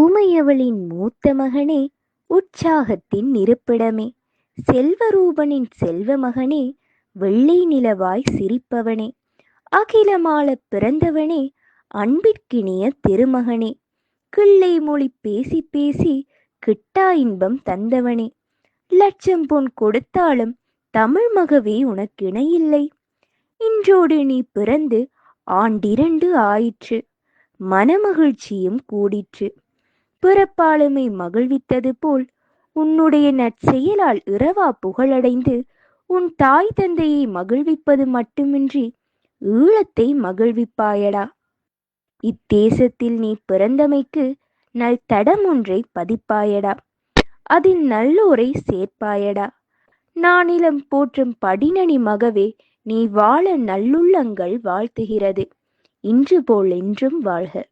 உமையவளின் மூத்த மகனே, உற்சாகத்தின் இருப்பிடமே, செல்வரூபனின் செல்வ மகனே, வெள்ளை நிலவாய் சிரிப்பவனே, அகிலமாளப் பிறந்தவனே, அன்பிற்கினிய திருமகனே, கிள்ளை மொழி பேசி பேசி கிட்டா இன்பம் தந்தவனே, லட்சம் பொன் கொடுத்தாலும் தமிழ் மகவே உனக்கிணையில்லை. இன்றோடு நீ பிறந்து ஆண்டிரண்டு ஆயிற்று, மனமகிழ்ச்சியும் கூடிற்று. பிறப்பாளுமை மகிழ்வித்தது போல் உன்னுடைய நற்செயலால் இரவா புகழடைந்து உன் தாய் தந்தையை மகிழ்விப்பது மட்டுமின்றி ஈழத்தை மகிழ்விப்பாயடா. இத்தேசத்தில் நீ பிறந்தமைக்கு நல் தடம் ஒன்றை பதிப்பாயடா. அதில் நல்லோரை சேர்ப்பாயடா. நானிலம் போற்றும் படிநனி மகவே, நீ வாழ நல்லுள்ளங்கள் வாழ்த்துகிறது. இன்று போல் என்றும் வாழ்க.